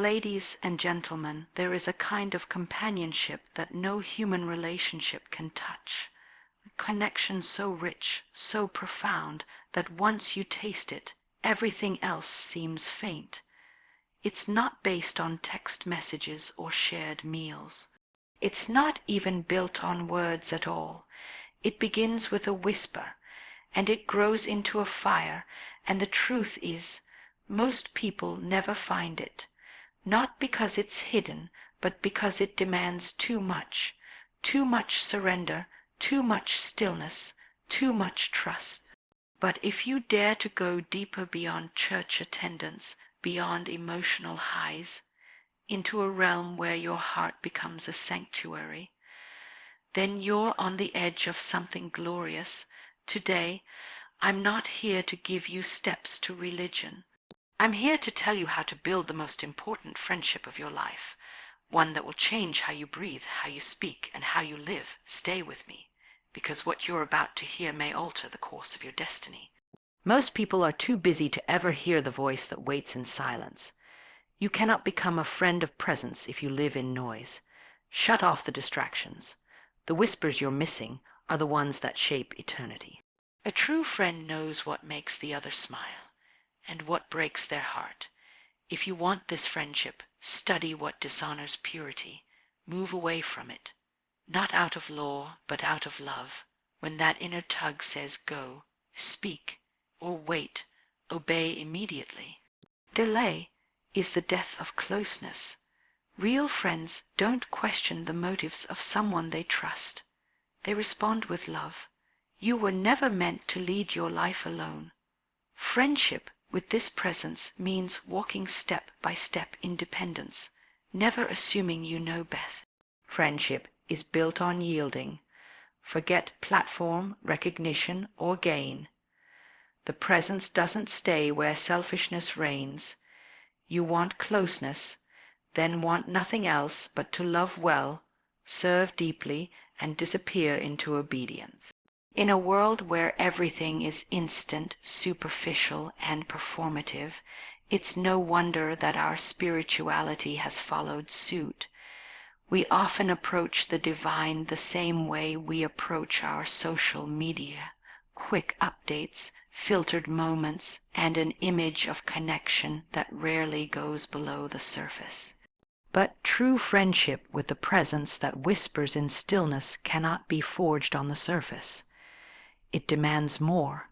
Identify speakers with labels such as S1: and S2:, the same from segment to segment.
S1: ladies and gentlemen, there is a kind of companionship that no human relationship can touch. A connection so rich, so profound, that once you taste it, everything else seems faint. It's not based on text messages or shared meals. It's not even built on words at all. It begins with a whisper, and it grows into a fire, and the truth is, most people never find it, not because it's hidden, but because it demands too much surrender, too much stillness, too much trust. But if you dare to go deeper beyond church attendance, beyond emotional highs, into a realm where your heart becomes a sanctuary, then you're on the edge of something glorious. Today, I'm not here to give you steps to religion. I'm here to tell you how to build the most important friendship of your life, one that will change how you breathe, how you speak, and how you live. Stay with me, because what you're about to hear may alter the course of your destiny. Most people are too busy to ever hear the voice that waits in silence. You cannot become a friend of presence if you live in noise. Shut off the distractions. The whispers you're missing are the ones that shape eternity. A true friend knows what makes the other smile and what breaks their heart. If you want this friendship, study what dishonors purity. Move away from it, not out of law, but out of love. When that inner tug says go, speak, or wait, obey immediately. Delay is the death of closeness. Real friends don't question the motives of someone they trust. They respond with love. You were never meant to lead your life alone. Friendship with this presence means walking step by step independence, never assuming you know best. Friendship is built on yielding. Forget platform, recognition, or gain. The presence doesn't stay where selfishness reigns. You want closeness, then want nothing else but to love well, serve deeply, and disappear into obedience. In a world where everything is instant, superficial, and performative, it's no wonder that our spirituality has followed suit. We often approach the divine the same way we approach our social media. Quick updates, filtered moments, and an image of connection that rarely goes below the surface. But true friendship with the presence that whispers in stillness cannot be forged on the surface. It demands more.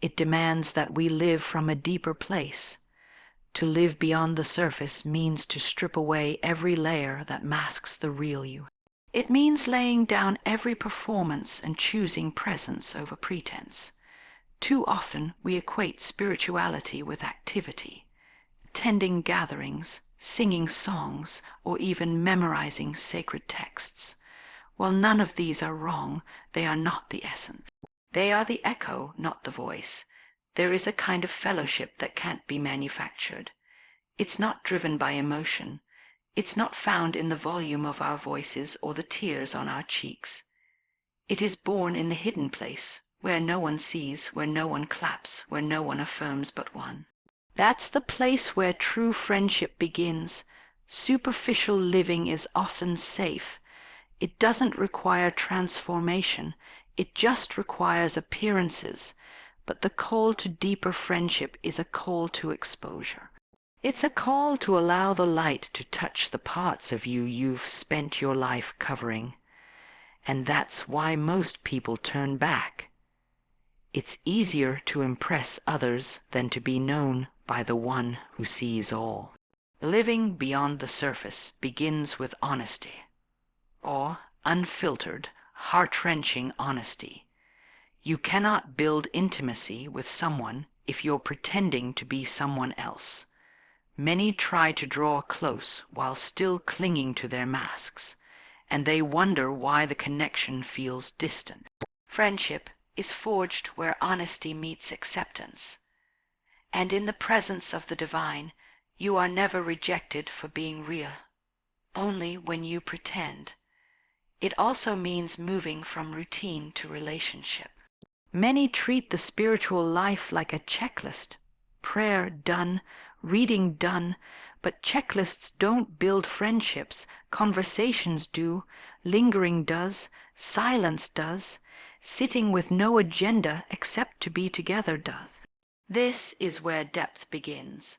S1: It demands that we live from a deeper place. To live beyond the surface means to strip away every layer that masks the real you. It means laying down every performance and choosing presence over pretense. Too often we equate spirituality with activity, attending gatherings, singing songs, or even memorizing sacred texts. While none of these are wrong, they are not the essence. They are the echo, not the voice. There is a kind of fellowship that can't be manufactured. It's not driven by emotion. It's not found in the volume of our voices or the tears on our cheeks. It is born in the hidden place, where no one sees, where no one claps, where no one affirms but one. That's the place where true friendship begins. Superficial living is often safe. It doesn't require transformation. It just requires appearances. But the call to deeper friendship is a call to exposure. It's a call to allow the light to touch the parts of you you've spent your life covering. And that's why most people turn back. It's easier to impress others than to be known by the one who sees all. Living beyond the surface begins with honesty, or unfiltered, heart-wrenching honesty. You cannot build intimacy with someone if you're pretending to be someone else. Many try to draw close while still clinging to their masks, and they wonder why the connection feels distant. Friendship is forged where honesty meets acceptance. And in the presence of the divine, you are never rejected for being real, only when you pretend. It also means moving from routine to relationship. Many treat the spiritual life like a checklist. Prayer done, reading done, But checklists don't build friendships. Conversations do. Lingering does. Silence does. Sitting with no agenda except to be together does. This is where depth begins.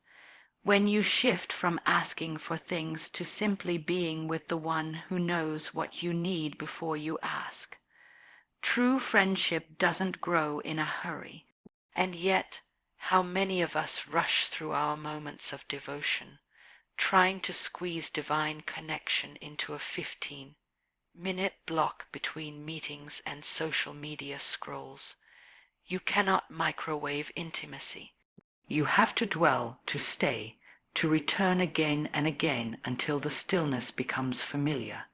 S1: When you shift from asking for things to simply being with the one who knows what you need before you ask. True friendship doesn't grow in a hurry. And yet, how many of us rush through our moments of devotion, trying to squeeze divine connection into a 15-minute block between meetings and social media scrolls. You cannot microwave intimacy. You have to dwell, to stay, to return again and again until the stillness becomes familiar,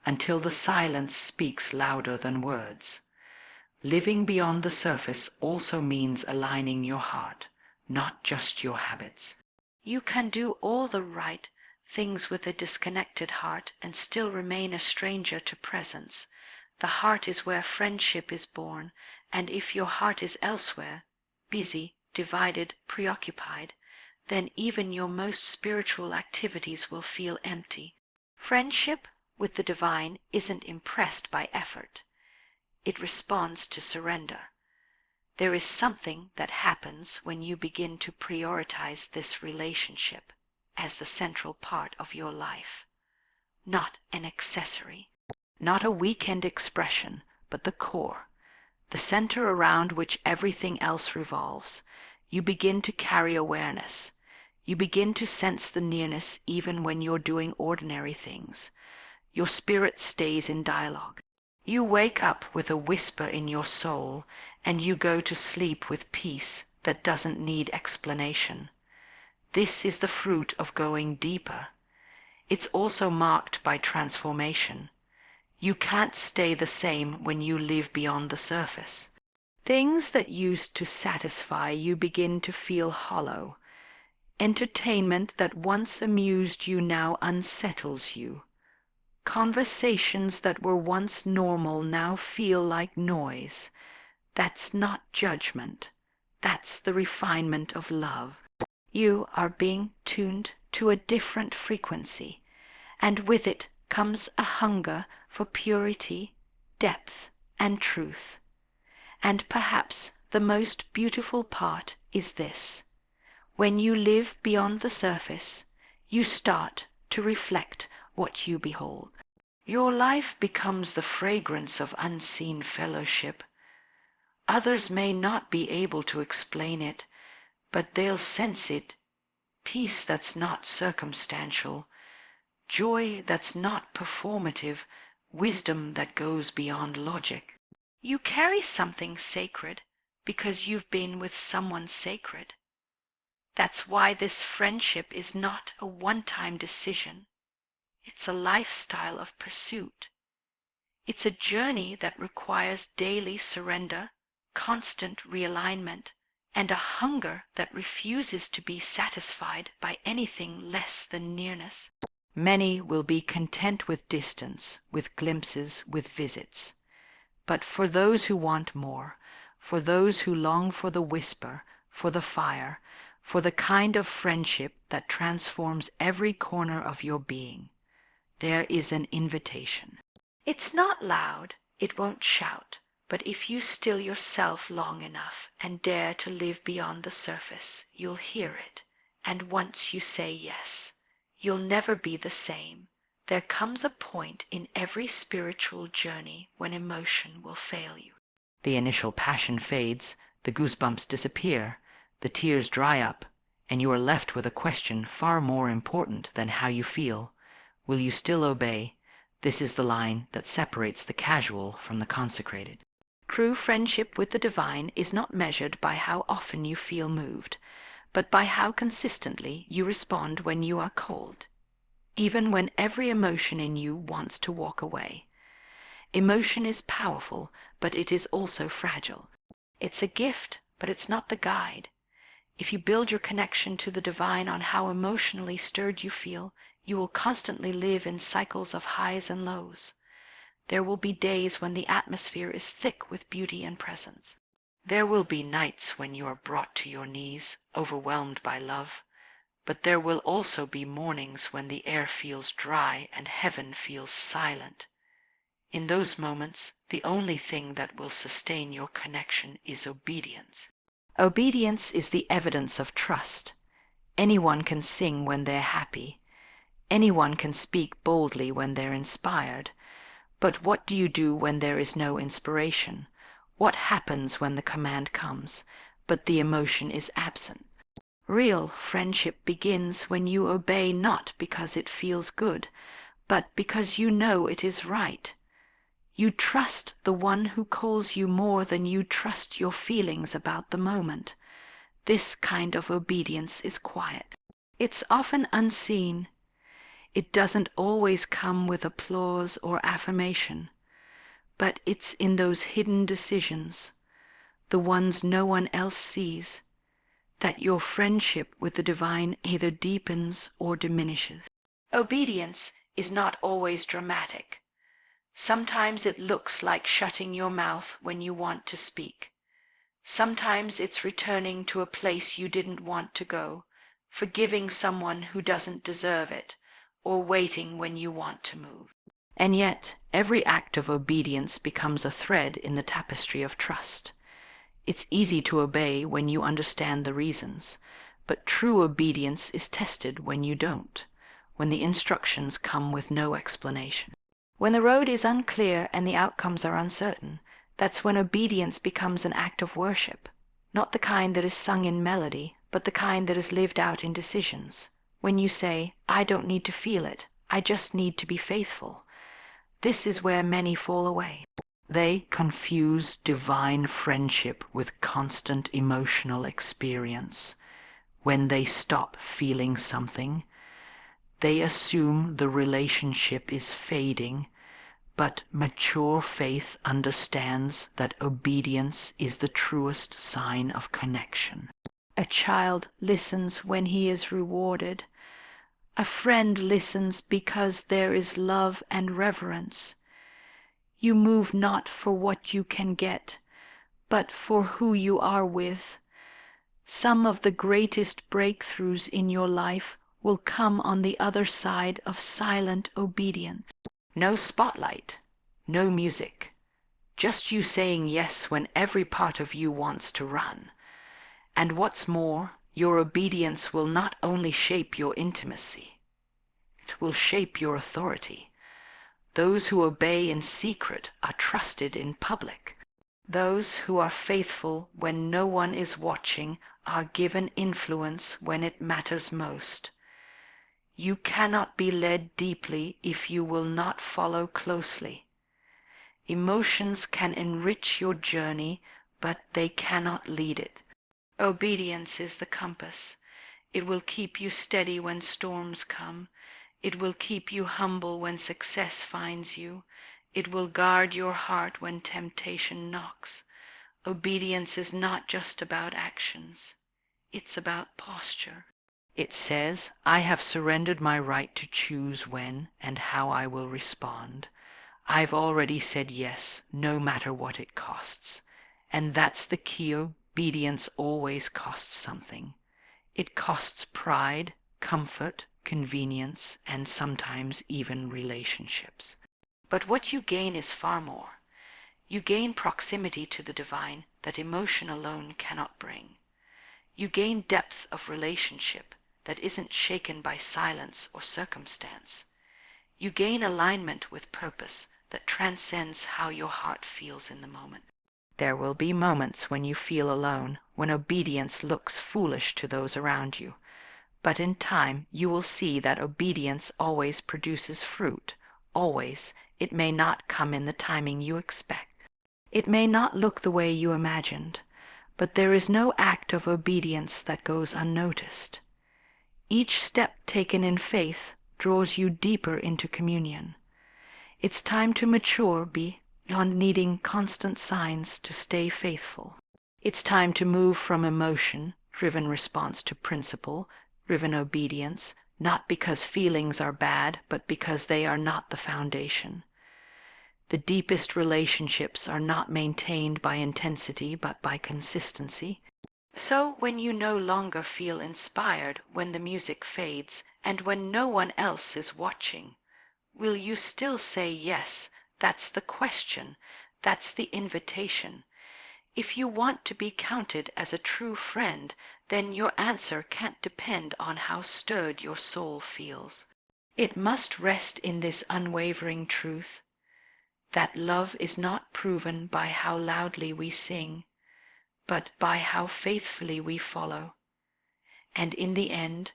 S1: until the silence speaks louder than words. Living beyond the surface also means aligning your heart, not just your habits. You can do all the right things with a disconnected heart and still remain a stranger to presence. The heart is where friendship is born, and if your heart is elsewhere, busy, divided, preoccupied, then even your most spiritual activities will feel empty. Friendship with the divine isn't impressed by effort. It responds to surrender. There is something that happens when you begin to prioritize this relationship as the central part of your life, not an accessory, not a weekend expression, but the core, the center around which everything else revolves. You begin to carry awareness. You begin to sense the nearness even when you're doing ordinary things. Your spirit stays in dialogue. You wake up with a whisper in your soul, and you go to sleep with peace that doesn't need explanation. This is the fruit of going deeper. It's also marked by transformation. You can't stay the same when you live beyond the surface. Things that used to satisfy you begin to feel hollow. Entertainment that once amused you now unsettles you. Conversations that were once normal now feel like noise. That's not judgment. That's the refinement of love. You are being tuned to a different frequency, and with it comes a hunger for purity, depth, and truth. And perhaps the most beautiful part is this. When you live beyond the surface, you start to reflect what you behold. Your life becomes the fragrance of unseen fellowship. Others may not be able to explain it, but they'll sense it. Peace that's not circumstantial, joy that's not performative, wisdom that goes beyond logic. You carry something sacred because you've been with someone sacred. That's why this friendship is not a one-time decision. It's a lifestyle of pursuit. It's a journey that requires daily surrender, constant realignment, and a hunger that refuses to be satisfied by anything less than nearness. Many will be content with distance, with glimpses, with visits. But for those who want more, for those who long for the whisper, for the fire, for the kind of friendship that transforms every corner of your being, there is an invitation. It's not loud, it won't shout, but if you still yourself long enough and dare to live beyond the surface, you'll hear it. And once you say yes, you'll never be the same. There comes a point in every spiritual journey when emotion will fail you. The initial passion fades, the goosebumps disappear, the tears dry up, and you are left with a question far more important than how you feel. Will you still obey? This is the line that separates the casual from the consecrated. True friendship with the divine is not measured by how often you feel moved, but by how consistently you respond when you are cold, even when every emotion in you wants to walk away. Emotion is powerful, but it is also fragile. It's a gift, but it's not the guide. If you build your connection to the divine on how emotionally stirred you feel, you will constantly live in cycles of highs and lows. There will be days when the atmosphere is thick with beauty and presence. There will be nights when you are brought to your knees, overwhelmed by love. but there will also be mornings when the air feels dry and heaven feels silent. In those moments, the only thing that will sustain your connection is obedience. Obedience is the evidence of trust. Anyone can sing when they're happy. Anyone can speak boldly when they're inspired. But what do you do when there is no inspiration? What happens when the command comes, but the emotion is absent? Real friendship begins when you obey not because it feels good, but because you know it is right. You trust the one who calls you more than you trust your feelings about the moment. This kind of obedience is quiet. It's often unseen. It doesn't always come with applause or affirmation, but it's in those hidden decisions, the ones no one else sees, that your friendship with the divine either deepens or diminishes. Obedience is not always dramatic. Sometimes it looks like shutting your mouth when you want to speak. Sometimes it's returning to a place you didn't want to go, forgiving someone who doesn't deserve it, or waiting when you want to move. And yet, every act of obedience becomes a thread in the tapestry of trust. It's easy to obey when you understand the reasons, but true obedience is tested when you don't, when the instructions come with no explanation. When the road is unclear and the outcomes are uncertain, that's when obedience becomes an act of worship, not the kind that is sung in melody, but the kind that is lived out in decisions. When you say, I don't need to feel it, I just need to be faithful. This is where many fall away. They confuse divine friendship with constant emotional experience. When they stop feeling something, they assume the relationship is fading, but mature faith understands that obedience is the truest sign of connection. A child listens when he is rewarded. A friend listens because there is love and reverence. You move not for what you can get, but for who you are with. Some of the greatest breakthroughs in your life will come on the other side of silent obedience. No spotlight, no music, just you saying yes when every part of you wants to run. And what's more, your obedience will not only shape your intimacy, it will shape your authority. Those who obey in secret are trusted in public. Those who are faithful when no one is watching are given influence when it matters most. You cannot be led deeply if you will not follow closely. Emotions can enrich your journey, but they cannot lead it. Obedience is the compass. It will keep you steady when storms come. It will keep you humble when success finds you. It will guard your heart when temptation knocks. Obedience is not just about actions. It's about posture. It says, I have surrendered my right to choose when and how I will respond. I've already said yes, no matter what it costs. And that's the key. Obedience always costs something. It costs pride, comfort, convenience, and sometimes even relationships. But what you gain is far more. You gain proximity to the divine that emotion alone cannot bring. You gain depth of relationship that isn't shaken by silence or circumstance. You gain alignment with purpose that transcends how your heart feels in the moment. There will be moments when you feel alone, when obedience looks foolish to those around you. But in time you will see that obedience always produces fruit. Always. It may not come in the timing you expect. It may not look the way you imagined, but there is no act of obedience that goes unnoticed. Each step taken in faith draws you deeper into communion. It's time to mature beyond needing constant signs to stay faithful. It's time to move from emotion-driven response to principle-driven obedience, not because feelings are bad, but because they are not the foundation. The deepest relationships are not maintained by intensity, but by consistency. So when you no longer feel inspired when the music fades and when no one else is watching, will you still say yes? That's the question. That's the invitation. If you want to be counted as a true friend, then your answer can't depend on how stirred your soul feels. It must rest in this unwavering truth, that love is not proven by how loudly we sing, but by how faithfully we follow. And in the end,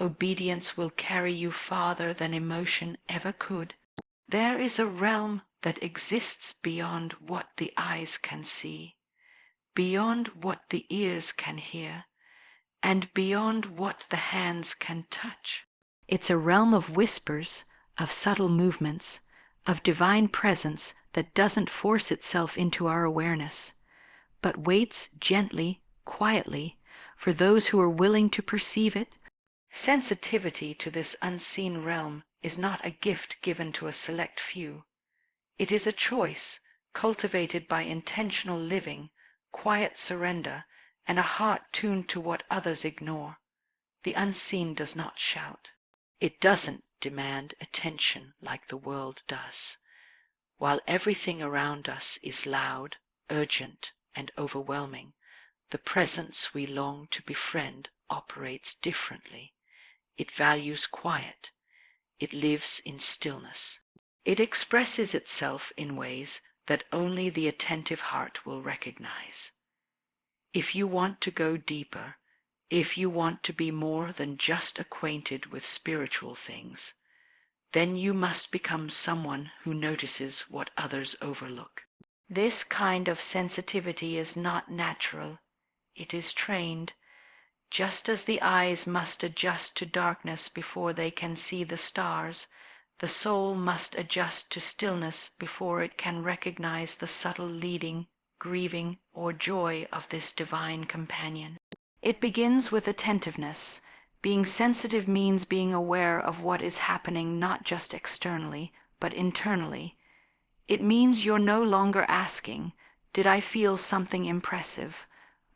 S1: obedience will carry you farther than emotion ever could. There is a realm that exists beyond what the eyes can see, beyond what the ears can hear, and beyond what the hands can touch. It's a realm of whispers, of subtle movements, of divine presence that doesn't force itself into our awareness, but waits gently, quietly, for those who are willing to perceive it. Sensitivity to this unseen realm is not a gift given to a select few. It is a choice cultivated by intentional living, quiet surrender, and a heart tuned to what others ignore. The unseen does not shout. It doesn't demand attention like the world does. While everything around us is loud, urgent, and overwhelming, the presence we long to befriend operates differently. It values quiet. It lives in stillness. It expresses itself in ways that only the attentive heart will recognize. If you want to go deeper, if you want to be more than just acquainted with spiritual things, then you must become someone who notices what others overlook. This kind of sensitivity is not natural. It is trained. Just as the eyes must adjust to darkness before they can see the stars, the soul must adjust to stillness before it can recognize the subtle leading, grieving, or joy of this divine companion. It begins with attentiveness. Being sensitive means being aware of what is happening not just externally, but internally. It means you're no longer asking, "Did I feel something impressive?"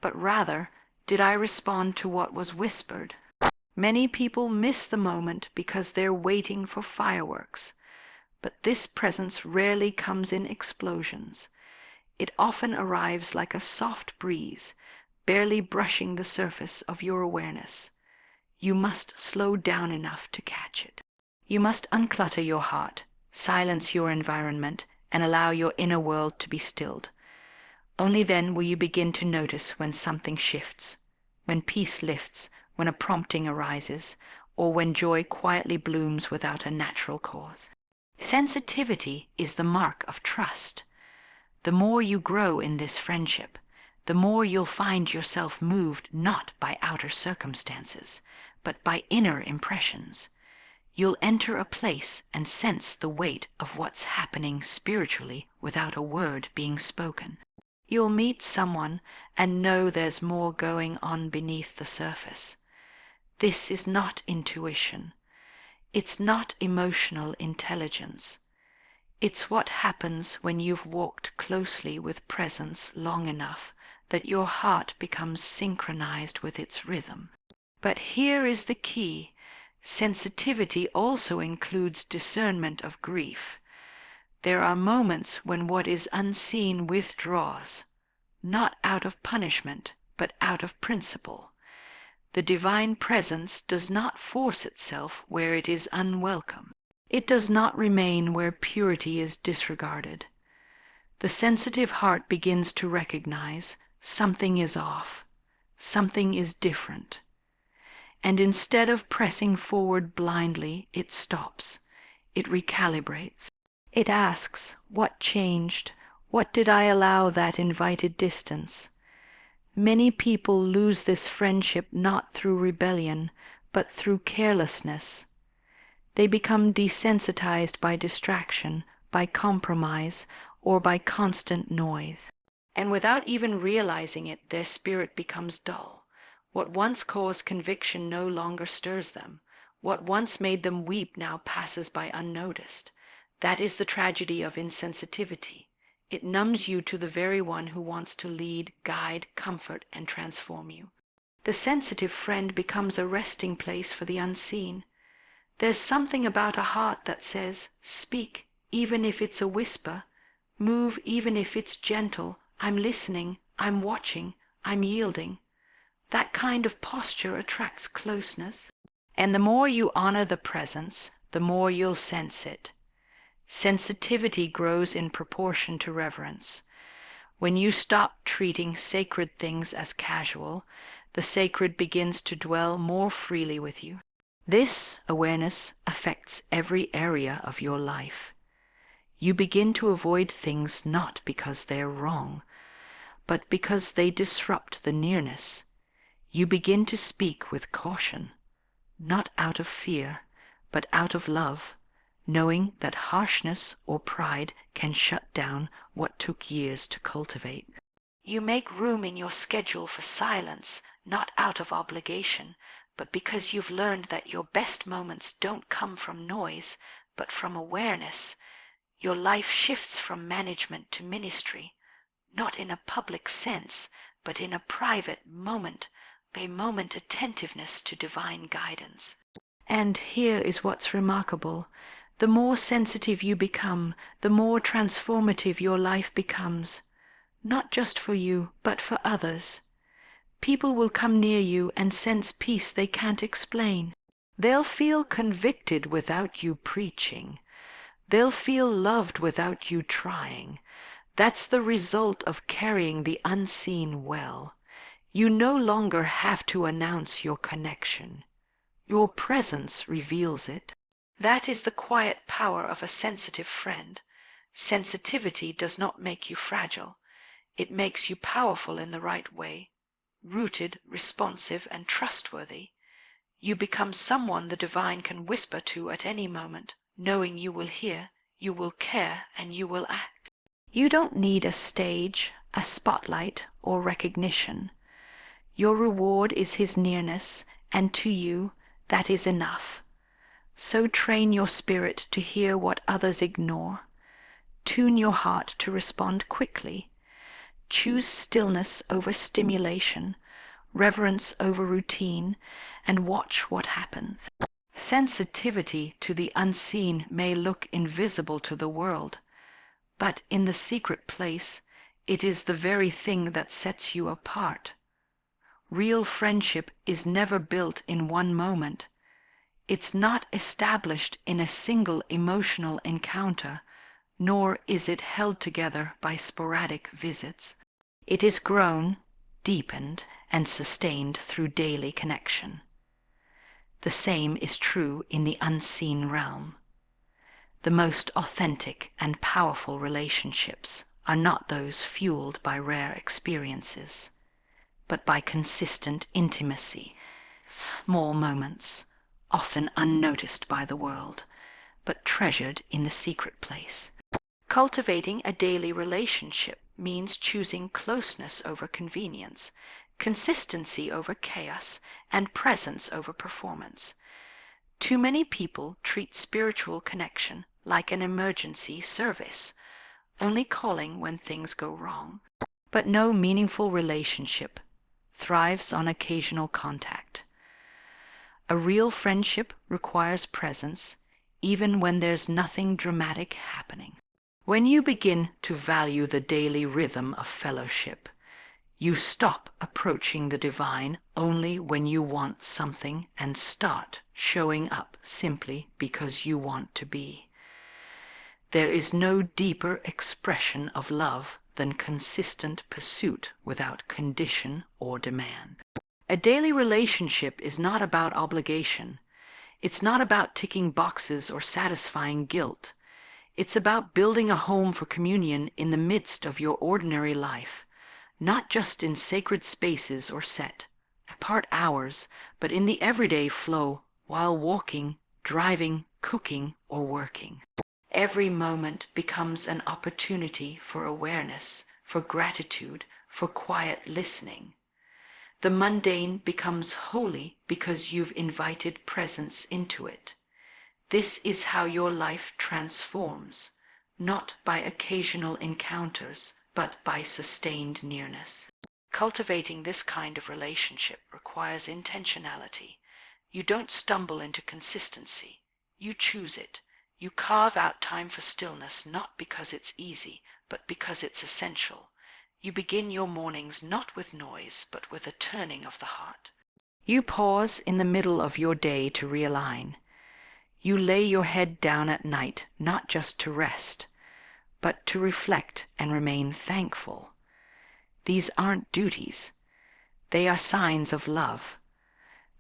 S1: but rather, "Did I respond to what was whispered?" Many people miss the moment because they're waiting for fireworks, but this presence rarely comes in explosions. It often arrives like a soft breeze, barely brushing the surface of your awareness. You must slow down enough to catch it. You must unclutter your heart, silence your environment, and allow your inner world to be stilled. Only then will you begin to notice when something shifts, when peace lifts, when a prompting arises, or when joy quietly blooms without a natural cause. Sensitivity is the mark of trust. The more you grow in this friendship, the more you'll find yourself moved not by outer circumstances, but by inner impressions. You'll enter a place and sense the weight of what's happening spiritually without a word being spoken. You'll meet someone and know there's more going on beneath the surface. This is not intuition. It's not emotional intelligence. It's what happens when you've walked closely with presence long enough that your heart becomes synchronized with its rhythm. But here is the key. Sensitivity also includes discernment of grief. There are moments when what is unseen withdraws, not out of punishment, but out of principle. The divine presence does not force itself where it is unwelcome. It does not remain where purity is disregarded. The sensitive heart begins to recognize something is off, something is different. And instead of pressing forward blindly, it stops. It recalibrates. It asks, what changed? What did I allow that invited distance? Many people lose this friendship not through rebellion, but through carelessness. They become desensitized by distraction, by compromise, or by constant noise. And without even realizing it, their spirit becomes dull. What once caused conviction no longer stirs them. What once made them weep now passes by unnoticed. That is the tragedy of insensitivity. It numbs you to the very one who wants to lead, guide, comfort, and transform you. The sensitive friend becomes a resting place for the unseen. There's something about a heart that says, speak, even if it's a whisper. Move, even if it's gentle. I'm listening, I'm watching, I'm yielding. That kind of posture attracts closeness. And the more you honor the presence, the more you'll sense it. Sensitivity grows in proportion to reverence. When you stop treating sacred things as casual, the sacred begins to dwell more freely with you. This awareness affects every area of your life. You begin to avoid things not because they're wrong, but because they disrupt the nearness. You begin to speak with caution, not out of fear, but out of love, knowing that harshness or pride can shut down what took years to cultivate. You make room in your schedule for silence, not out of obligation, but because you've learned that your best moments don't come from noise, but from awareness. Your life shifts from management to ministry, not in a public sense, but in a private moment-by-moment attentiveness to divine guidance. And here is what's remarkable. The more sensitive you become, the more transformative your life becomes, not just for you, but for others. People will come near you and sense peace they can't explain. They'll feel convicted without you preaching. They'll feel loved without you trying. That's the result of carrying the unseen well. You no longer have to announce your connection. Your presence reveals it. That is the quiet power of a sensitive friend. Sensitivity does not make you fragile. It makes you powerful in the right way, rooted, responsive, and trustworthy. You become someone the divine can whisper to at any moment, knowing you will hear, you will care, and you will act. You don't need a stage, a spotlight, or recognition. Your reward is his nearness, and to you, that is enough. So train your spirit to hear what others ignore. Tune your heart to respond quickly. Choose stillness over stimulation, reverence over routine, and watch what happens. Sensitivity to the unseen may look invisible to the world, but in the secret place, it is the very thing that sets you apart. Real friendship is never built in one moment. It's not established in a single emotional encounter, nor is it held together by sporadic visits. It is grown, deepened, and sustained through daily connection. The same is true in the unseen realm. The most authentic and powerful relationships are not those fueled by rare experiences, but by consistent intimacy, small moments, often unnoticed by the world, but treasured in the secret place. Cultivating a daily relationship means choosing closeness over convenience, consistency over chaos, and presence over performance. Too many people treat spiritual connection like an emergency service, only calling when things go wrong. But no meaningful relationship thrives on occasional contact. A real friendship requires presence, even when there's nothing dramatic happening. When you begin to value the daily rhythm of fellowship, you stop approaching the divine only when you want something and start showing up simply because you want to be. There is no deeper expression of love than consistent pursuit without condition or demand. A daily relationship is not about obligation. It's not about ticking boxes or satisfying guilt. It's about building a home for communion in the midst of your ordinary life, not just in sacred spaces or set, apart hours, but in the everyday flow while walking, driving, cooking, or working. Every moment becomes an opportunity for awareness, for gratitude, for quiet listening. The mundane becomes holy because you've invited presence into it. This is how your life transforms, not by occasional encounters, but by sustained nearness. Cultivating this kind of relationship requires intentionality. You don't stumble into consistency. You choose it. You carve out time for stillness not because it's easy, but because it's essential. You begin your mornings not with noise, but with a turning of the heart. You pause in the middle of your day to realign. You lay your head down at night not just to rest, but to reflect and remain thankful. These aren't duties. They are signs of love.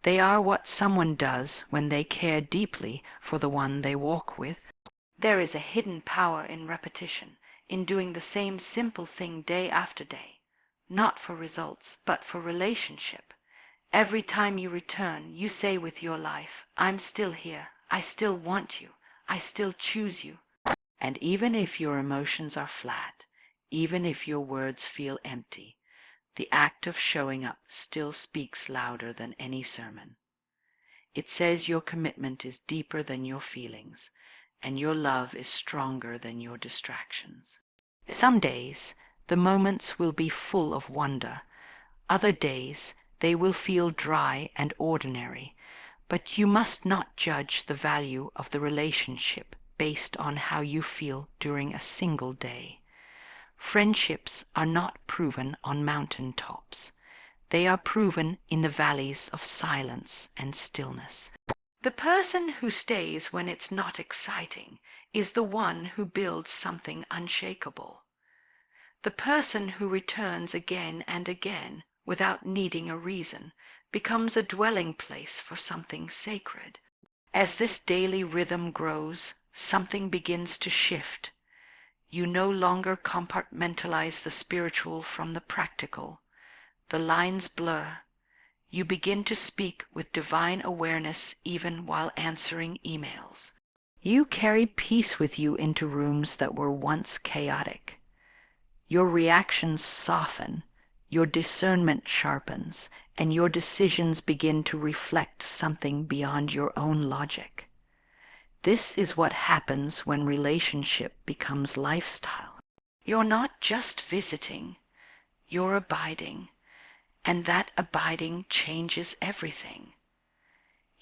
S1: They are what someone does when they care deeply for the one they walk with. There is a hidden power in repetition, in doing the same simple thing day after day, not for results, but for relationship. Every time you return, you say with your life, I'm still here. I still want you. I still choose you. And even if your emotions are flat, even if your words feel empty, the act of showing up still speaks louder than any sermon. It says your commitment is deeper than your feelings, and your love is stronger than your distractions. Some days, the moments will be full of wonder. Other days, they will feel dry and ordinary. But you must not judge the value of the relationship based on how you feel during a single day. Friendships are not proven on mountain tops. They are proven in the valleys of silence and stillness. The person who stays when it's not exciting is the one who builds something unshakable. The person who returns again and again without needing a reason becomes a dwelling place for something sacred. As this daily rhythm grows, something begins to shift. You no longer compartmentalize the spiritual from the practical. The lines blur. You begin to speak with divine awareness even while answering emails. You carry peace with you into rooms that were once chaotic. Your reactions soften, your discernment sharpens, and your decisions begin to reflect something beyond your own logic. This is what happens when relationship becomes lifestyle. You're not just visiting, you're abiding, and that abiding changes everything.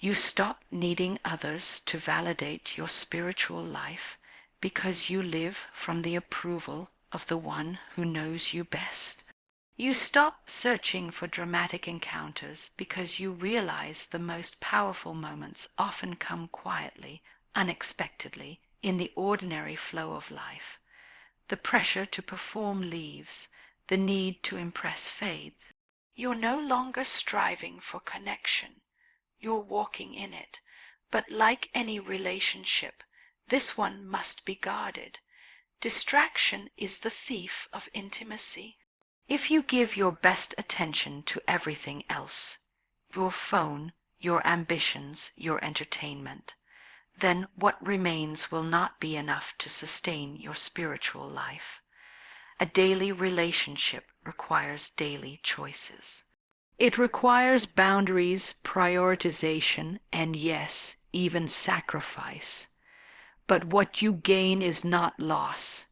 S1: You stop needing others to validate your spiritual life because you live from the approval of the one who knows you best. You stop searching for dramatic encounters because you realize the most powerful moments often come quietly, unexpectedly, in the ordinary flow of life. The pressure to perform leaves, the need to impress fades. You're no longer striving for connection. You're walking in it. But like any relationship, this one must be guarded. Distraction is the thief of intimacy. If you give your best attention to everything else, your phone, your ambitions, your entertainment, then what remains will not be enough to sustain your spiritual life. A daily relationship requires daily choices. It requires boundaries, prioritization, and yes, even sacrifice. But what you gain is not loss.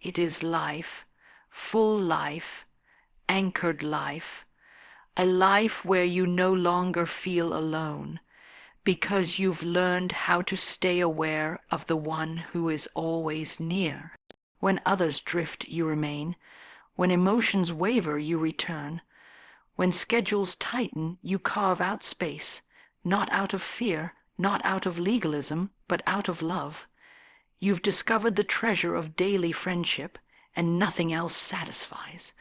S1: It is life, full life, anchored life, a life where you no longer feel alone, because you've learned how to stay aware of the one who is always near. When others drift, you remain. When emotions waver, you return. When schedules tighten, you carve out space, not out of fear, not out of legalism, but out of love. You've discovered the treasure of daily friendship, and nothing else satisfies.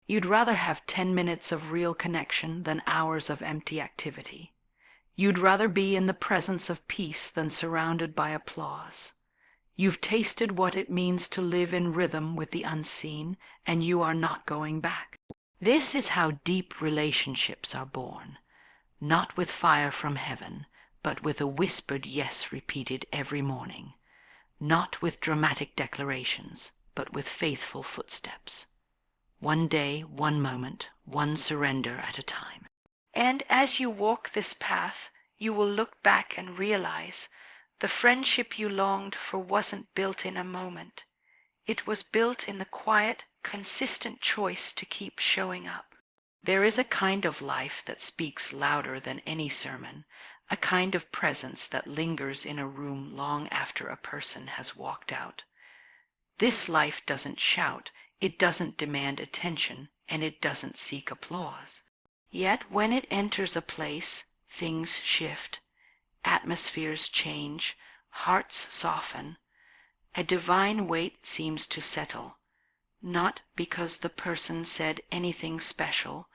S1: You'd rather have 10 minutes of real connection than hours of empty activity. You'd rather be in the presence of peace than surrounded by applause. You've tasted what it means to live in rhythm with the unseen, and you are not going back. This is how deep relationships are born, not with fire from heaven, but with a whispered yes repeated every morning, not with dramatic declarations, but with faithful footsteps. One day, one moment, one surrender at a time. And as you walk this path, you will look back and realize the friendship you longed for wasn't built in a moment. It was built in the quiet, consistent choice to keep showing up. There is a kind of life that speaks louder than any sermon, a kind of presence that lingers in a room long after a person has walked out. This life doesn't shout, it doesn't demand attention, and it doesn't seek applause. Yet when it enters a place, things shift, atmospheres change, hearts soften. A divine weight seems to settle, not because the person said anything special,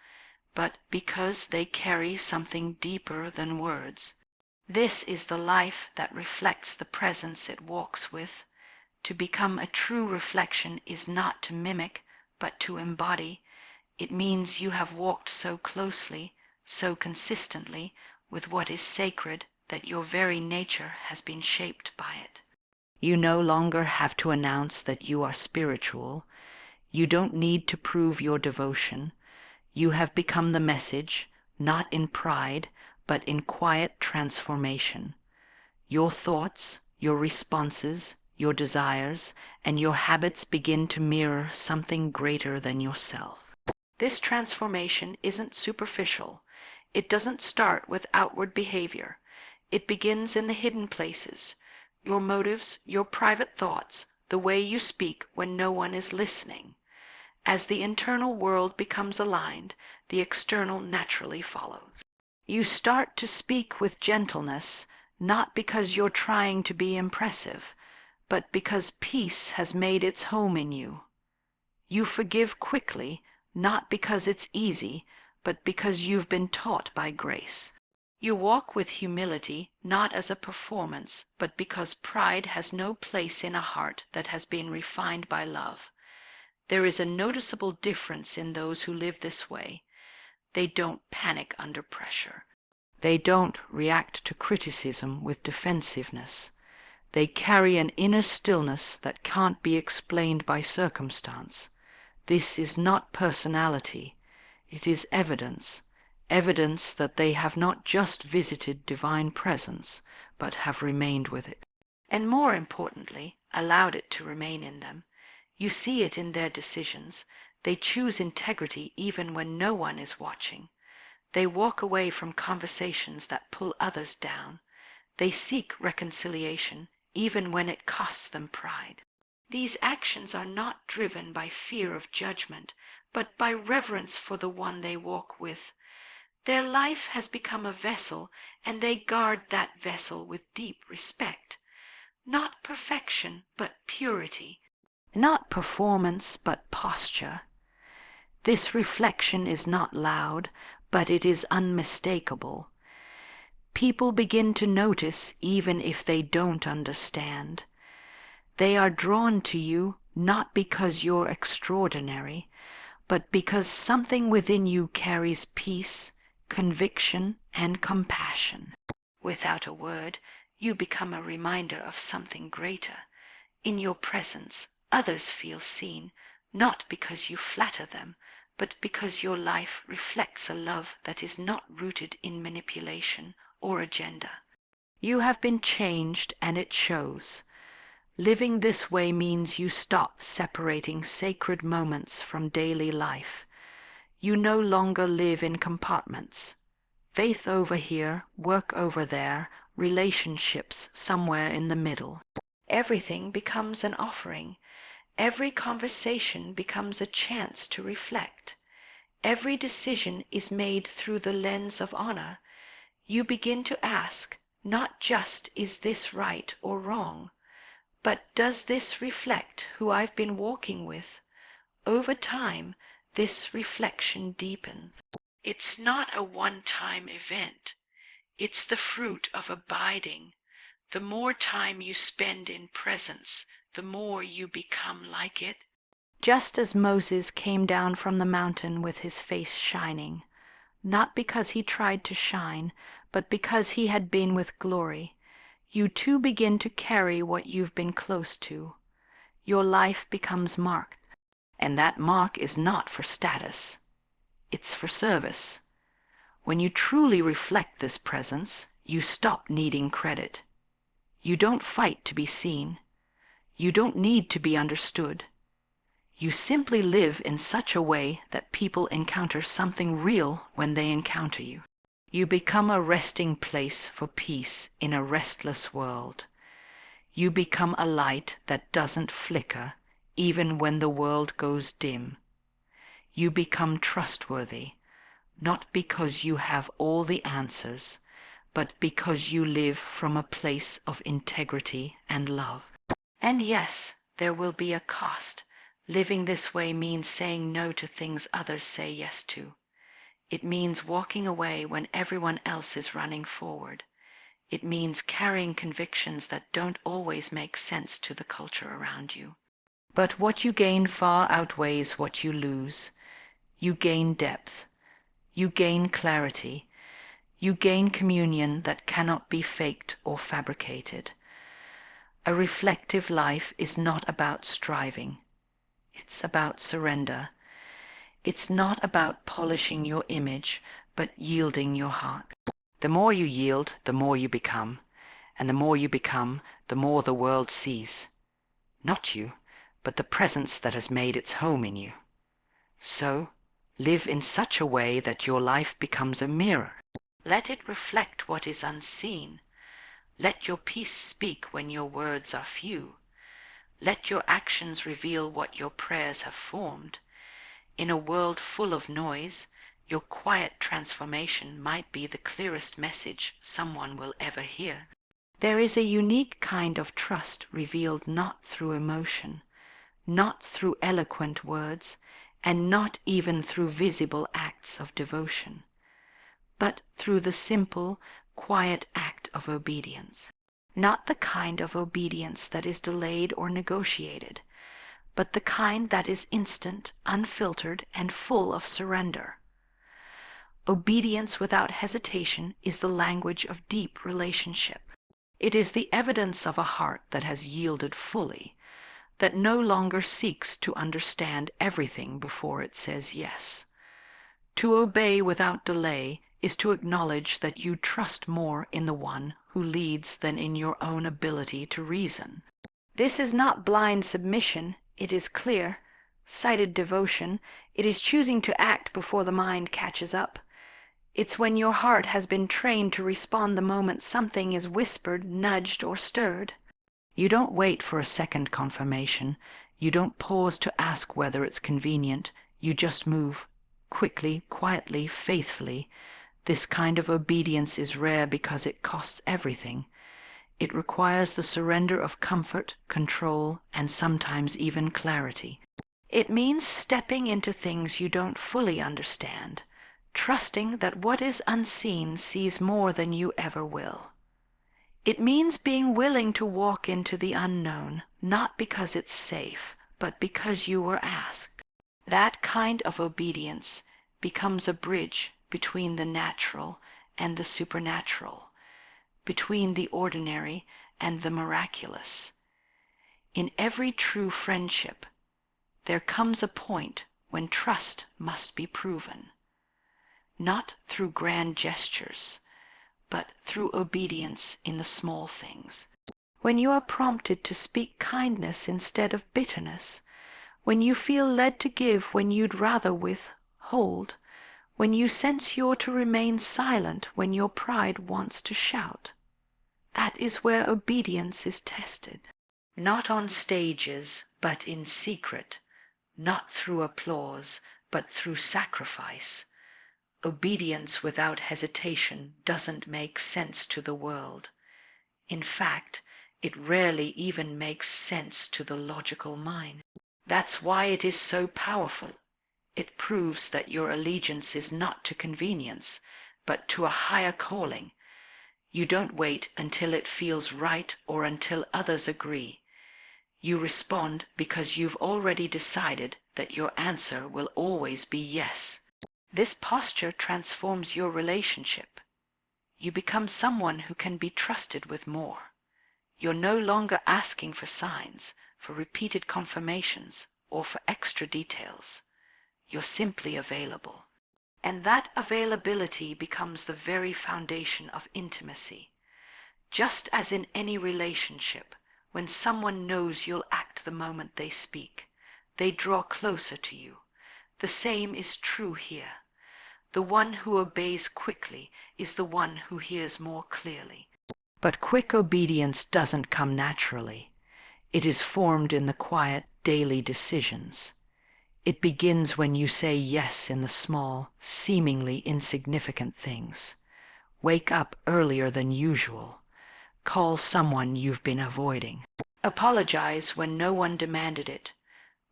S1: but because they carry something deeper than words. This is the life that reflects the presence it walks with. To become a true reflection is not to mimic, but to embody. It means you have walked so closely, so consistently, with what is sacred that your very nature has been shaped by it. You no longer have to announce that you are spiritual. You don't need to prove your devotion. You have become the message, not in pride, but in quiet transformation. Your thoughts, your responses, your desires, and your habits begin to mirror something greater than yourself. This transformation isn't superficial. It doesn't start with outward behavior. It begins in the hidden places, your motives, your private thoughts, the way you speak when no one is listening. As the internal world becomes aligned, the external naturally follows. You start to speak with gentleness, not because you're trying to be impressive, but because peace has made its home in you. You forgive quickly, not because it's easy, but because you've been taught by grace. You walk with humility, not as a performance, but because pride has no place in a heart that has been refined by love. There is a noticeable difference in those who live this way. They don't panic under pressure. They don't react to criticism with defensiveness. They carry an inner stillness that can't be explained by circumstance. This is not personality. It is evidence. Evidence that they have not just visited divine presence, but have remained with it. And more importantly, allowed it to remain in them. You see it in their decisions. They choose integrity even when no one is watching. They walk away from conversations that pull others down. They seek reconciliation even when it costs them pride. These actions are not driven by fear of judgment, but by reverence for the one they walk with. Their life has become a vessel, and they guard that vessel with deep respect. Not perfection, but purity. Not performance, but posture. This reflection is not loud, but it is unmistakable. People begin to notice even if they don't understand. They are drawn to you not because you're extraordinary, but because something within you carries peace, conviction, and compassion. Without a word, you become a reminder of something greater. In your presence, others feel seen, not because you flatter them, but because your life reflects a love that is not rooted in manipulation or agenda. You have been changed, and it shows. Living this way means you stop separating sacred moments from daily life. You no longer live in compartments. Faith over here, work over there, relationships somewhere in the middle. Everything becomes an offering. Every conversation becomes a chance to reflect. Every decision is made through the lens of honor. You begin to ask, not just is this right or wrong, but does this reflect who I've been walking with? Over time, this reflection deepens. It's not a one-time event. It's the fruit of abiding. The more time you spend in presence, the more you become like it. Just as Moses came down from the mountain with his face shining, not because he tried to shine, but because he had been with glory, you too begin to carry what you've been close to. Your life becomes marked, and that mark is not for status. It's for service. When you truly reflect this presence, you stop needing credit. You don't fight to be seen. You don't need to be understood. You simply live in such a way that people encounter something real when they encounter you. You become a resting place for peace in a restless world. You become a light that doesn't flicker even when the world goes dim. You become trustworthy, not because you have all the answers, but because you live from a place of integrity and love. And yes, there will be a cost. Living this way means saying no to things others say yes to. It means walking away when everyone else is running forward. It means carrying convictions that don't always make sense to the culture around you. But what you gain far outweighs what you lose. You gain depth. You gain clarity. You gain communion that cannot be faked or fabricated. A reflective life is not about striving. It's about surrender. It's not about polishing your image, but yielding your heart. The more you yield, the more you become. And the more you become, the more the world sees. Not you, but the presence that has made its home in you. So, live in such a way that your life becomes a mirror. Let it reflect what is unseen. Let your peace speak when your words are few. Let your actions reveal what your prayers have formed. In a world full of noise, your quiet transformation might be the clearest message someone will ever hear. There is a unique kind of trust revealed not through emotion, not through eloquent words, and not even through visible acts of devotion, but through the simple, quiet act of obedience. Not the kind of obedience that is delayed or negotiated, but the kind that is instant, unfiltered, and full of surrender. Obedience without hesitation is the language of deep relationship. It is the evidence of a heart that has yielded fully, that no longer seeks to understand everything before it says yes. To obey without delay is to acknowledge that you trust more in the one who leads than in your own ability to reason. This is not blind submission, it is clear, sighted devotion. It is choosing to act before the mind catches up. It's when your heart has been trained to respond the moment something is whispered, nudged, or stirred. You don't wait for a second confirmation. You don't pause to ask whether it's convenient. You just move, quickly, quietly, faithfully. This kind of obedience is rare because it costs everything. It requires the surrender of comfort, control, and sometimes even clarity. It means stepping into things you don't fully understand, trusting that what is unseen sees more than you ever will. It means being willing to walk into the unknown, not because it's safe, but because you were asked. That kind of obedience becomes a bridge between the natural and the supernatural, between the ordinary and the miraculous. In every true friendship, there comes a point when trust must be proven, not through grand gestures, but through obedience in the small things. When you are prompted to speak kindness instead of bitterness, when you feel led to give when you'd rather withhold, when you sense you're to remain silent when your pride wants to shout. That is where obedience is tested. Not on stages, but in secret, not through applause, but through sacrifice. Obedience without hesitation doesn't make sense to the world. In fact, it rarely even makes sense to the logical mind. That's why it is so powerful. It proves that your allegiance is not to convenience, but to a higher calling. You don't wait until it feels right or until others agree. You respond because you've already decided that your answer will always be yes. This posture transforms your relationship. You become someone who can be trusted with more. You're no longer asking for signs, for repeated confirmations, or for extra details. You're simply available. And that availability becomes the very foundation of intimacy. Just as in any relationship, when someone knows you'll act the moment they speak, they draw closer to you. The same is true here. The one who obeys quickly is the one who hears more clearly. But quick obedience doesn't come naturally. It is formed in the quiet daily decisions. It begins when you say yes in the small, seemingly insignificant things. Wake up earlier than usual. Call someone you've been avoiding. Apologize when no one demanded it.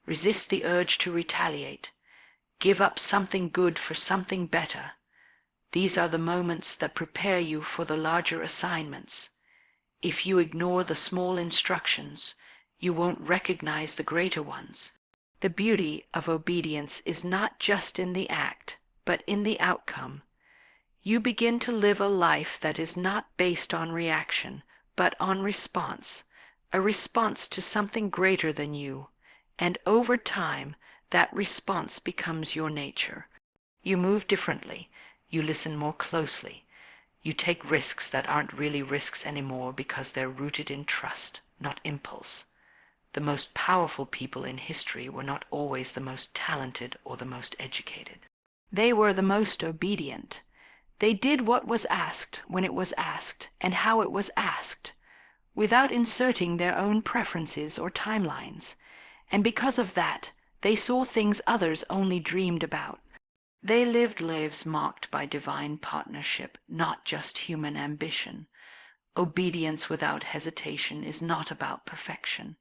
S1: Resist the urge to retaliate. Give up something good for something better. These are the moments that prepare you for the larger assignments. If you ignore the small instructions, you won't recognize the greater ones. The beauty of obedience is not just in the act, but in the outcome. You begin to live a life that is not based on reaction, but on response, a response to something greater than you, and over time, that response becomes your nature. You move differently, you listen more closely, you take risks that aren't really risks anymore because they're rooted in trust, not impulse. The most powerful people in history were not always the most talented or the most educated. They were the most obedient. They did what was asked when it was asked and how it was asked, without inserting their own preferences or timelines. And because of that, they saw things others only dreamed about. They lived lives marked by divine partnership, not just human ambition. Obedience without hesitation is not about perfection.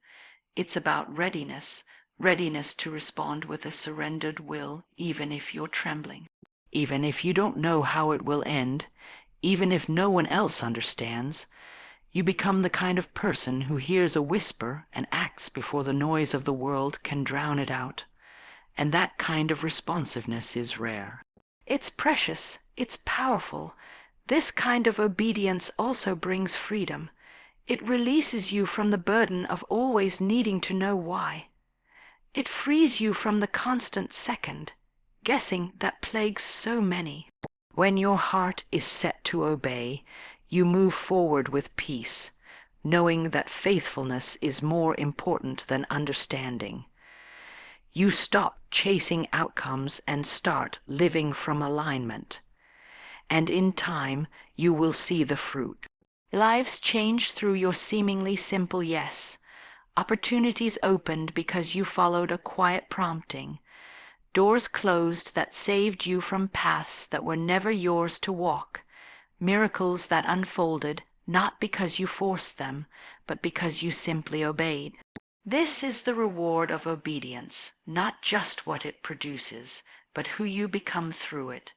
S1: It's about readiness, readiness to respond with a surrendered will, even if you're trembling. Even if you don't know how it will end, even if no one else understands, you become the kind of person who hears a whisper and acts before the noise of the world can drown it out. And that kind of responsiveness is rare. It's precious, it's powerful. This kind of obedience also brings freedom. It releases you from the burden of always needing to know why. It frees you from the constant second, guessing that plagues so many. When your heart is set to obey, you move forward with peace, knowing that faithfulness is more important than understanding. You stop chasing outcomes and start living from alignment. And in time, you will see the fruit. Lives change through your seemingly simple yes. Opportunities opened because you followed a quiet prompting. Doors closed that saved you from paths that were never yours to walk. Miracles that unfolded, not because you forced them, but because you simply obeyed. This is the reward of obedience, not just what it produces, but who you become through it.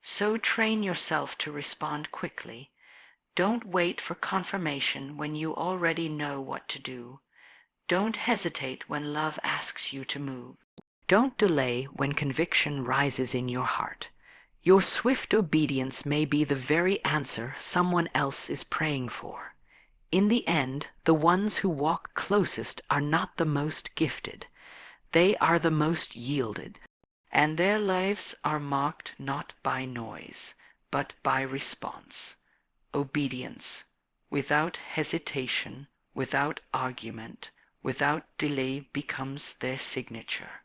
S1: So train yourself to respond quickly. Don't wait for confirmation when you already know what to do. Don't hesitate when love asks you to move. Don't delay when conviction rises in your heart. Your swift obedience may be the very answer someone else is praying for. In the end, the ones who walk closest are not the most gifted. They are the most yielded. And their lives are marked not by noise, but by response. Obedience, without hesitation, without argument, without delay becomes their signature.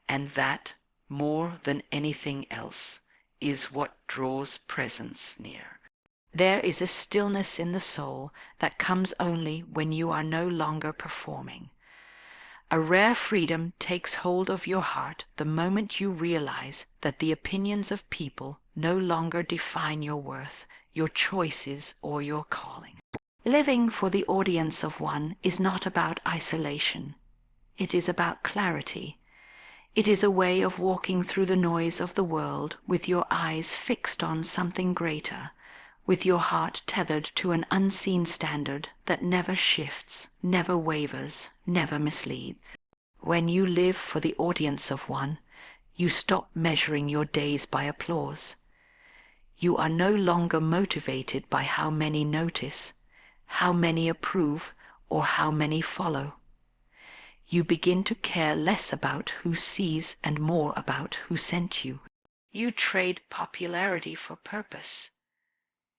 S1: And that, more than anything else, is what draws presence near. There is a stillness in the soul that comes only when you are no longer performing. A rare freedom takes hold of your heart the moment you realize that the opinions of people no longer define your worth, your choices, or your calling. Living for the audience of one is not about isolation. It is about clarity. It is a way of walking through the noise of the world with your eyes fixed on something greater, with your heart tethered to an unseen standard that never shifts, never wavers, never misleads. When you live for the audience of one, you stop measuring your days by applause. You are no longer motivated by how many notice, how many approve, or how many follow. You begin to care less about who sees and more about who sent you. You trade popularity for purpose.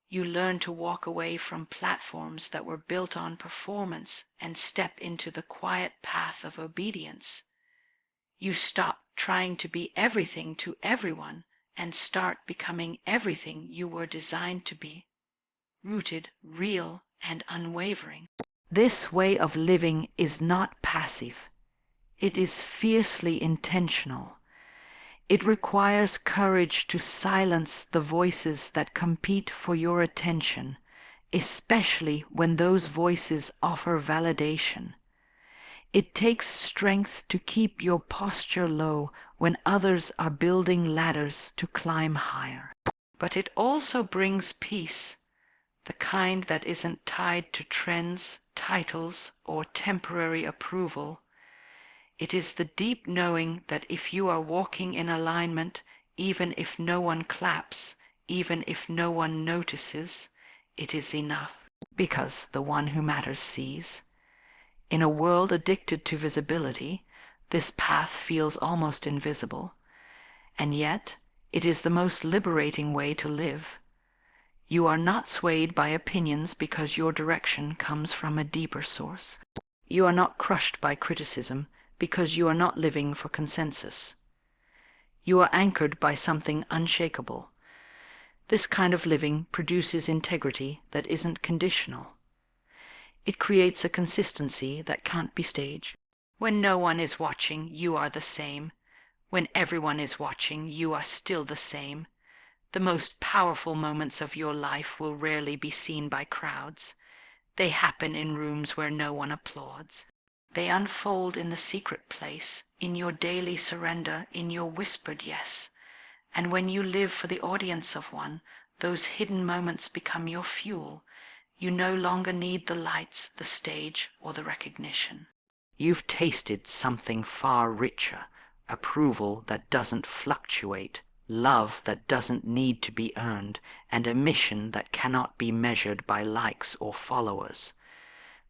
S1: You learn to walk away from platforms that were built on performance and step into the quiet path of obedience. You stop trying to be everything to everyone and start becoming everything you were designed to be, rooted, real, and unwavering. This way of living is not passive. It is fiercely intentional. It requires courage to silence the voices that compete for your attention, especially when those voices offer validation. It takes strength to keep your posture low when others are building ladders to climb higher. But it also brings peace, the kind that isn't tied to trends, titles, or temporary approval. It is the deep knowing that if you are walking in alignment, even if no one claps, even if no one notices, it is enough, because the one who matters sees. In a world addicted to visibility, this path feels almost invisible, and yet it is the most liberating way to live. You are not swayed by opinions because your direction comes from a deeper source. You are not crushed by criticism because you are not living for consensus. You are anchored by something unshakable. This kind of living produces integrity that isn't conditional. It creates a consistency that can't be staged. When no one is watching, you are the same. When everyone is watching, you are still the same. The most powerful moments of your life will rarely be seen by crowds. They happen in rooms where no one applauds. They unfold in the secret place, in your daily surrender, in your whispered yes. And when you live for the audience of one, those hidden moments become your fuel. You no longer need the lights, the stage, or the recognition. You've tasted something far richer, approval that doesn't fluctuate, love that doesn't need to be earned, and a mission that cannot be measured by likes or followers.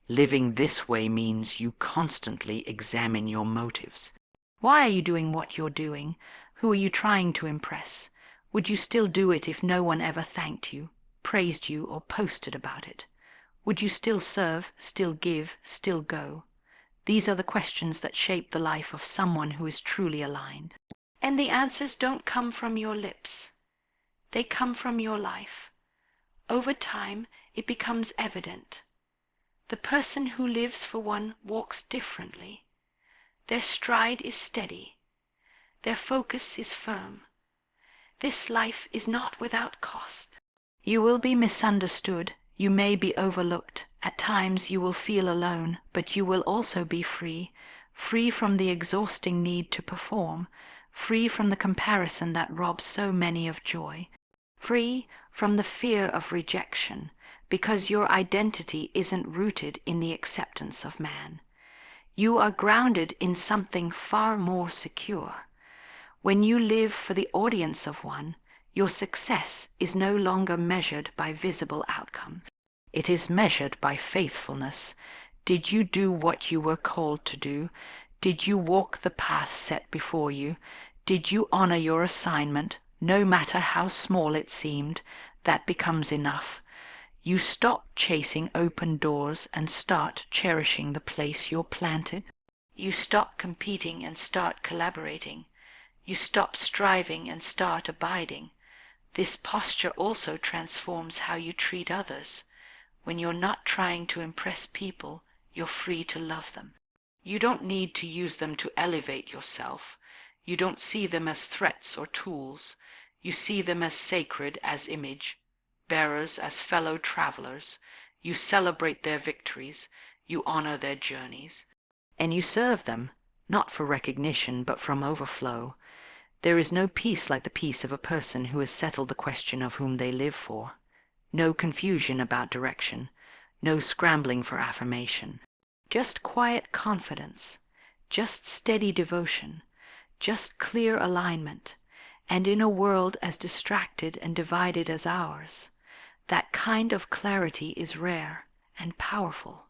S1: Living this way means you constantly examine your motives. Why are you doing what you're doing? Who are you trying to impress? Would you still do it if no one ever thanked you, praised you, or posted about it? Would you still serve, still give, still go? These are the questions that shape the life of someone who is truly aligned. And the answers don't come from your lips. They come from your life. Over time, it becomes evident. The person who lives for one walks differently. Their stride is steady. Their focus is firm. This life is not without cost. You will be misunderstood. You may be overlooked. At times you will feel alone, but you will also be free. Free from the exhausting need to perform. Free from the comparison that robs so many of joy. Free from the fear of rejection, because your identity isn't rooted in the acceptance of man. You are grounded in something far more secure. When you live for the audience of one, your success is no longer measured by visible outcomes. It is measured by faithfulness. Did you do what you were called to do? Did you walk the path set before you? Did you honor your assignment, no matter how small it seemed? That becomes enough. You stop chasing open doors and start cherishing the place you're planted. You stop competing and start collaborating. You stop striving and start abiding. This posture also transforms how you treat others. When you're not trying to impress people, you're free to love them. You don't need to use them to elevate yourself. You don't see them as threats or tools. You see them as sacred, as image bearers, as fellow travelers. You celebrate their victories. You honor their journeys. And you serve them, not for recognition, but from overflow. There is no peace like the peace of a person who has settled the question of whom they live for. No confusion about direction. No scrambling for affirmation. Just quiet confidence. Just steady devotion. Just clear alignment. And in a world as distracted and divided as ours, that kind of clarity is rare and powerful.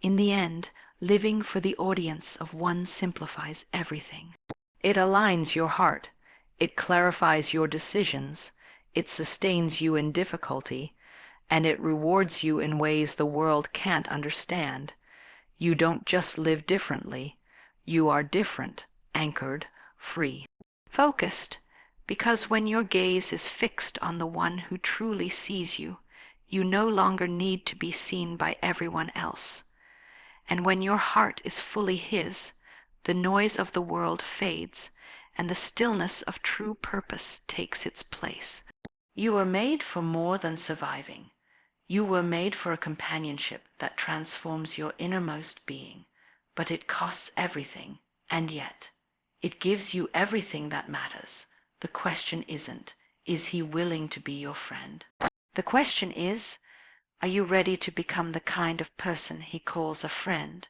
S1: In the end, living for the audience of one simplifies everything. It aligns your heart. It clarifies your decisions. It sustains you in difficulty. And it rewards you in ways the world can't understand. You don't just live differently. You are different, anchored, free. Focused, because when your gaze is fixed on the one who truly sees you, you no longer need to be seen by everyone else. And when your heart is fully his, the noise of the world fades, and the stillness of true purpose takes its place. You were made for more than surviving. You were made for a companionship that transforms your innermost being, but it costs everything, and yet it gives you everything that matters. The question isn't, is he willing to be your friend? The question is, are you ready to become the kind of person he calls a friend?